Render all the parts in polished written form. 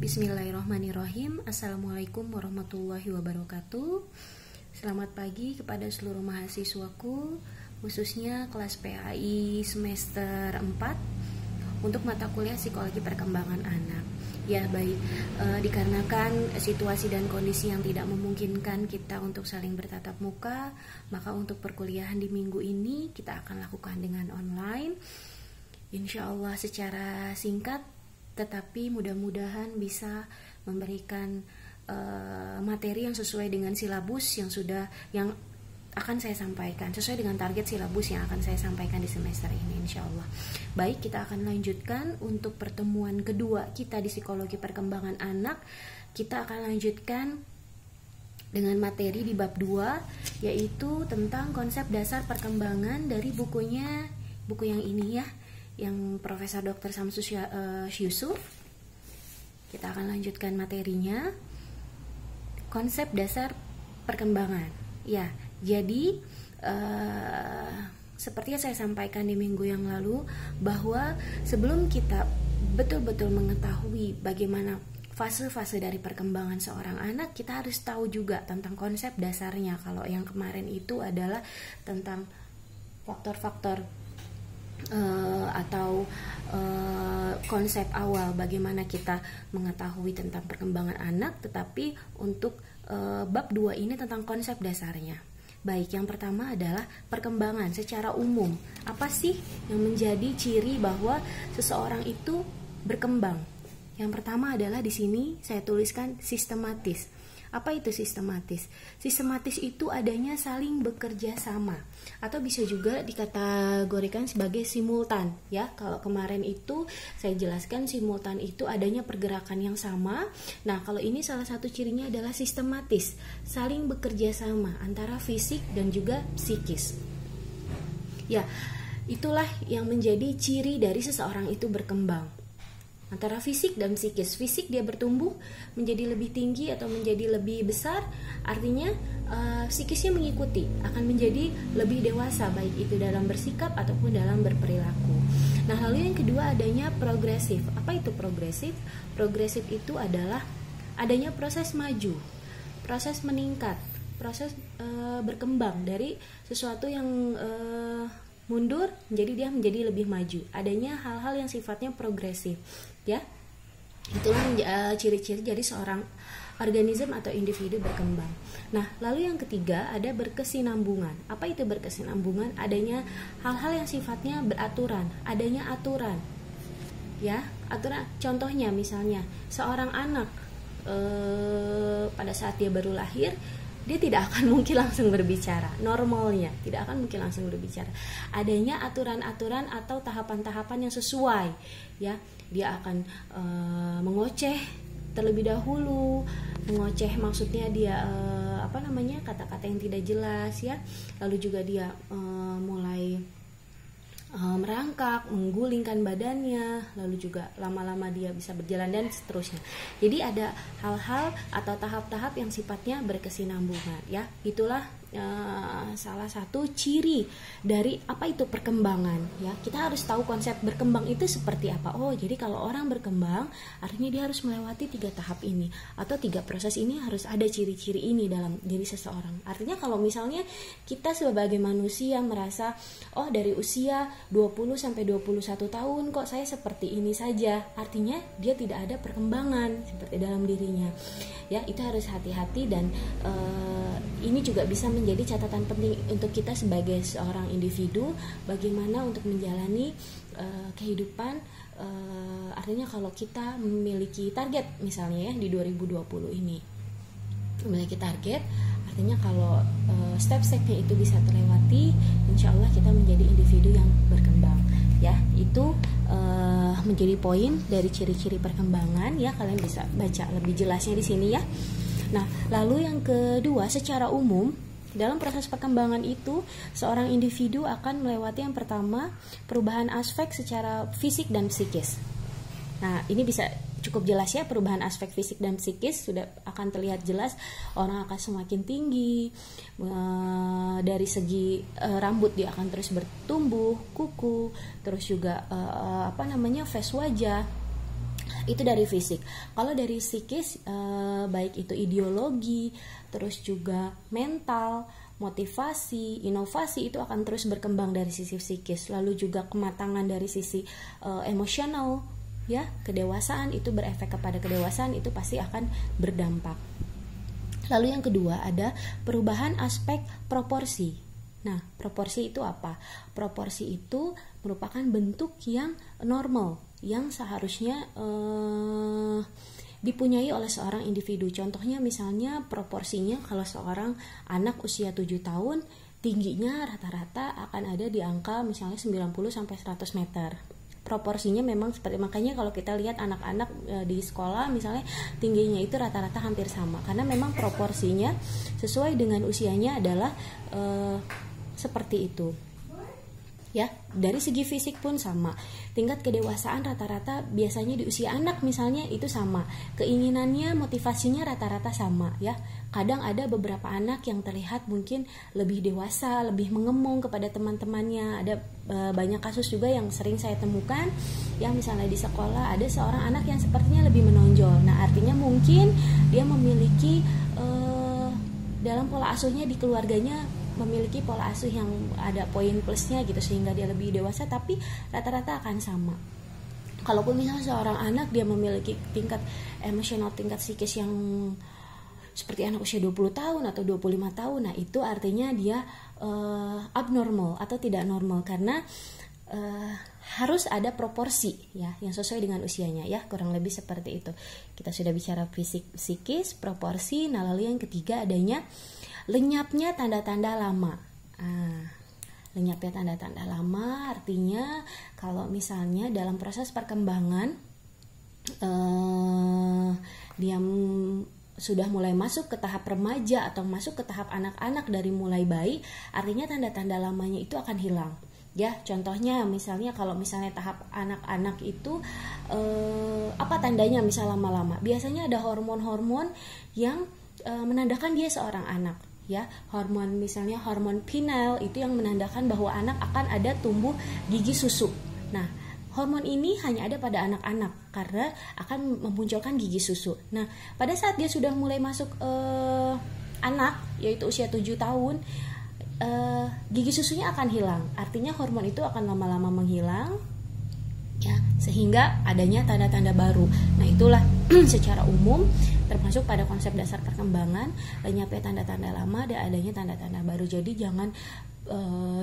Bismillahirrahmanirrahim. Assalamualaikum warahmatullahi wabarakatuh. Selamat pagi kepada seluruh mahasiswaku, khususnya kelas PAI semester 4 untuk mata kuliah psikologi perkembangan anak. Ya baik, dikarenakan situasi dan kondisi yang tidak memungkinkan kita untuk saling bertatap muka, maka untuk perkuliahan di minggu ini kita akan lakukan dengan online. Insya Allah secara singkat, tetapi mudah-mudahan bisa memberikan materi yang sesuai dengan silabus yang akan saya sampaikan, sesuai dengan target silabus yang akan saya sampaikan di semester ini, insya Allah. Baik, kita akan lanjutkan untuk pertemuan kedua kita di psikologi perkembangan anak. Kita akan lanjutkan dengan materi di bab 2, yaitu tentang konsep dasar perkembangan dari buku yang ini ya, yang Profesor Dr. Samsus Yusuf. Kita akan lanjutkan materinya, konsep dasar perkembangan. Ya, jadi seperti yang saya sampaikan di minggu yang lalu, bahwa sebelum kita betul-betul mengetahui bagaimana fase-fase dari perkembangan seorang anak, kita harus tahu juga tentang konsep dasarnya. Kalau yang kemarin itu adalah tentang faktor-faktor atau konsep awal bagaimana kita mengetahui tentang perkembangan anak, tetapi untuk bab 2 ini tentang konsep dasarnya. Baik, yang pertama adalah perkembangan secara umum. Apa sih yang menjadi ciri bahwa seseorang itu berkembang? Yang pertama adalah di sini saya tuliskan sistematis. Apa itu sistematis? Sistematis itu adanya saling bekerja sama, atau bisa juga dikategorikan sebagai simultan ya. Kalau kemarin itu saya jelaskan simultan itu adanya pergerakan yang sama. Nah, kalau ini salah satu cirinya adalah sistematis, saling bekerja sama antara fisik dan juga psikis. Ya, itulah yang menjadi ciri dari seseorang itu berkembang. Antara fisik dan psikis. Fisik dia bertumbuh menjadi lebih tinggi atau menjadi lebih besar, artinya psikisnya mengikuti, akan menjadi lebih dewasa, baik itu dalam bersikap ataupun dalam berperilaku. Nah, lalu yang kedua adanya progresif. Apa itu progresif? Progresif itu adalah adanya proses maju, proses meningkat, proses berkembang dari sesuatu yang mundur dia menjadi lebih maju. Adanya hal-hal yang sifatnya progresif ya. Itulah ciri-ciri dari seorang organisme atau individu berkembang. Nah, lalu yang ketiga ada berkesinambungan. Apa itu berkesinambungan? Adanya hal-hal yang sifatnya beraturan, adanya aturan ya, aturan. Contohnya misalnya seorang anak pada saat dia baru lahir, dia tidak akan mungkin langsung berbicara. Normalnya tidak akan mungkin langsung berbicara. Adanya aturan-aturan atau tahapan-tahapan yang sesuai ya. Dia akan mengoceh terlebih dahulu. Mengoceh maksudnya dia kata-kata yang tidak jelas ya. Lalu juga dia mulai merangkak, menggulingkan badannya, lalu juga lama-lama dia bisa berjalan dan seterusnya. Jadi ada hal-hal atau tahap-tahap yang sifatnya berkesinambungan ya. Itulah salah satu ciri dari apa itu perkembangan ya. Kita harus tahu konsep berkembang itu seperti apa. Oh, jadi kalau orang berkembang artinya dia harus melewati 3 tahap ini atau 3 proses ini, harus ada ciri-ciri ini dalam diri seseorang. Artinya kalau misalnya kita sebagai manusia merasa oh dari usia 20 sampai 21 tahun kok saya seperti ini saja, artinya dia tidak ada perkembangan seperti dalam dirinya. Ya, itu harus hati-hati dan ini juga bisa menjadi catatan penting untuk kita sebagai seorang individu, bagaimana untuk menjalani kehidupan. Artinya kalau kita memiliki target misalnya ya di 2020 ini memiliki target, artinya kalau step-stepnya itu bisa terlewati, insya Allah kita menjadi individu yang berkembang ya. Itu menjadi poin dari ciri-ciri perkembangan ya. Kalian bisa baca lebih jelasnya di sini ya. Nah, lalu yang kedua, secara umum dalam proses perkembangan itu seorang individu akan melewati yang pertama perubahan aspek secara fisik dan psikis. Nah, ini bisa cukup jelas ya, perubahan aspek fisik dan psikis sudah akan terlihat jelas. Orang akan semakin tinggi, dari segi rambut dia akan terus bertumbuh, kuku, terus juga face wajah Itu dari fisik. Kalau dari psikis, baik itu ideologi, terus juga mental, motivasi, inovasi itu akan terus berkembang dari sisi psikis. Lalu juga kematangan dari sisi emosional, ya, kedewasaan itu berefek kepada kedewasaan, itu pasti akan berdampak. Lalu yang kedua ada perubahan aspek proporsi. Nah, proporsi itu apa? Proporsi itu merupakan bentuk yang normal, yang seharusnya dipunyai oleh seorang individu. Contohnya misalnya proporsinya kalau seorang anak usia 7 tahun, tingginya rata-rata akan ada di angka misalnya 90-100 meter. Proporsinya memang seperti, makanya kalau kita lihat anak-anak di sekolah misalnya tingginya itu rata-rata hampir sama, karena memang proporsinya sesuai dengan usianya adalah seperti itu. Ya, dari segi fisik pun sama. Tingkat kedewasaan rata-rata biasanya di usia anak misalnya itu sama. Keinginannya, motivasinya rata-rata sama, ya. Kadang ada beberapa anak yang terlihat mungkin lebih dewasa, lebih mengemong kepada teman-temannya. Ada banyak kasus juga yang sering saya temukan, yang misalnya di sekolah ada seorang anak yang sepertinya lebih menonjol. Nah, artinya mungkin dia memiliki dalam pola asuhnya di keluarganya memiliki pola asuh yang ada poin plusnya gitu, sehingga dia lebih dewasa, tapi rata-rata akan sama. Kalaupun misalnya seorang anak dia memiliki tingkat emosional, tingkat psikis yang seperti anak usia 20 tahun atau 25 tahun, nah itu artinya dia abnormal atau tidak normal, karena harus ada proporsi ya yang sesuai dengan usianya, ya, kurang lebih seperti itu. Kita sudah bicara fisik, psikis, proporsi. Nah, lalu yang ketiga adanya lenyapnya tanda-tanda lama. Lenyapnya tanda-tanda lama artinya kalau misalnya dalam proses perkembangan dia sudah mulai masuk ke tahap remaja atau masuk ke tahap anak-anak dari mulai bayi, artinya tanda-tanda lamanya itu akan hilang. Ya, contohnya misalnya kalau misalnya tahap anak-anak itu apa tandanya misal lama-lama? Biasanya ada hormon-hormon yang menandakan dia seorang anak. Ya, hormon misalnya hormon pineal itu yang menandakan bahwa anak akan ada tumbuh gigi susu. Nah, hormon ini hanya ada pada anak-anak karena akan memunculkan gigi susu. Nah, pada saat dia sudah mulai masuk anak, yaitu usia 7 tahun, gigi susunya akan hilang. Artinya hormon itu akan lama-lama menghilang, ya, sehingga adanya tanda-tanda baru. Nah, itulah secara umum termasuk pada konsep dasar perkembangan, lenyapnya tanda-tanda lama dan adanya tanda-tanda baru. Jadi jangan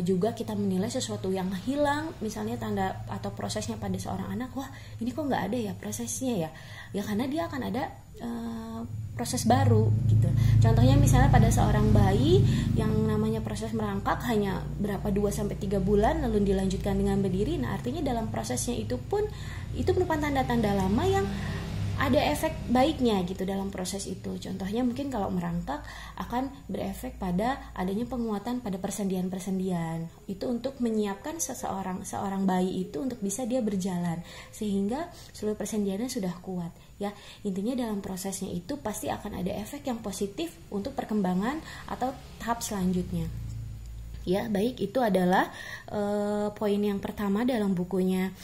juga kita menilai sesuatu yang hilang, misalnya tanda atau prosesnya pada seorang anak, wah ini kok nggak ada ya prosesnya ya karena dia akan ada proses baru gitu. Contohnya misalnya pada seorang bayi yang namanya proses merangkak hanya berapa 2-3 bulan lalu dilanjutkan dengan berdiri. Nah, artinya dalam prosesnya itu pun itu merupakan tanda-tanda lama yang ada efek baiknya gitu dalam proses itu. Contohnya mungkin kalau merangkak akan berefek pada adanya penguatan pada persendian-persendian. Itu untuk menyiapkan seorang bayi itu untuk bisa dia berjalan sehingga seluruh persendiannya sudah kuat. Ya, intinya dalam prosesnya itu pasti akan ada efek yang positif untuk perkembangan atau tahap selanjutnya. Ya, baik, itu adalah poin yang pertama dalam bukunya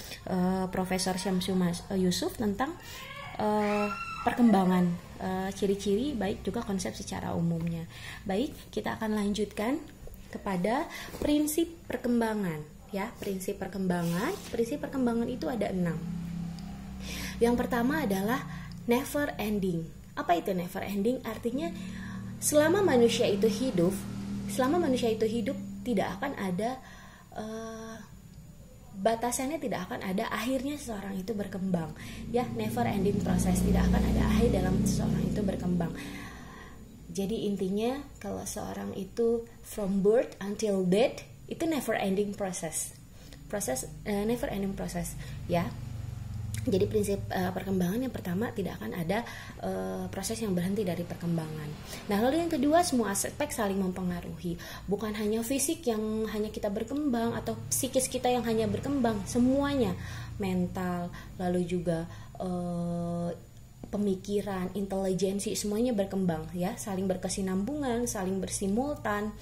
Profesor Syamsu Yusuf tentang perkembangan, ciri-ciri, baik juga konsep secara umumnya. Baik, kita akan lanjutkan kepada prinsip perkembangan. Ya, prinsip perkembangan itu ada 6. Yang pertama adalah never ending. Apa itu never ending? Artinya selama manusia itu hidup tidak akan ada batasannya, tidak akan ada akhirnya seseorang itu berkembang. Ya, never ending proses, tidak akan ada akhir dalam seseorang itu berkembang. Jadi intinya kalau seorang itu from birth until death itu never ending proses. Never ending proses, ya. Jadi prinsip perkembangan yang pertama, tidak akan ada proses yang berhenti dari perkembangan. Nah, lalu yang kedua, semua aspek saling mempengaruhi. Bukan hanya fisik yang hanya kita berkembang atau psikis kita yang hanya berkembang, semuanya, mental, lalu juga pemikiran, intelijensi, semuanya berkembang, ya, saling berkesinambungan, saling bersimultan.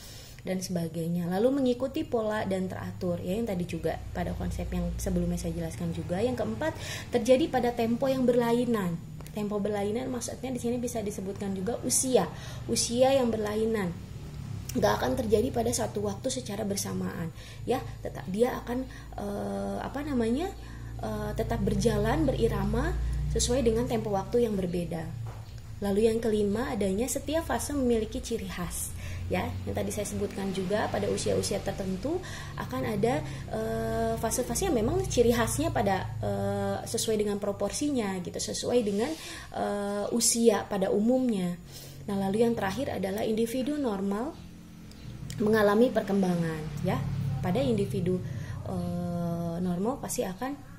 dan sebagainya. Lalu mengikuti pola dan teratur, ya yang tadi juga pada konsep yang sebelumnya saya jelaskan juga. Yang keempat, terjadi pada tempo yang berlainan. Tempo berlainan maksudnya di sini bisa disebutkan juga usia yang berlainan. Nggak akan terjadi pada satu waktu secara bersamaan, ya. Tetap dia akan tetap berjalan berirama sesuai dengan tempo waktu yang berbeda. Lalu yang kelima, adanya setiap fase memiliki ciri khas, ya. Yang tadi saya sebutkan juga, pada usia-usia tertentu akan ada fase-fase yang memang ciri khasnya pada sesuai dengan proporsinya gitu, sesuai dengan usia pada umumnya. Nah, lalu yang terakhir adalah individu normal mengalami perkembangan, ya. Pada individu normal pasti akan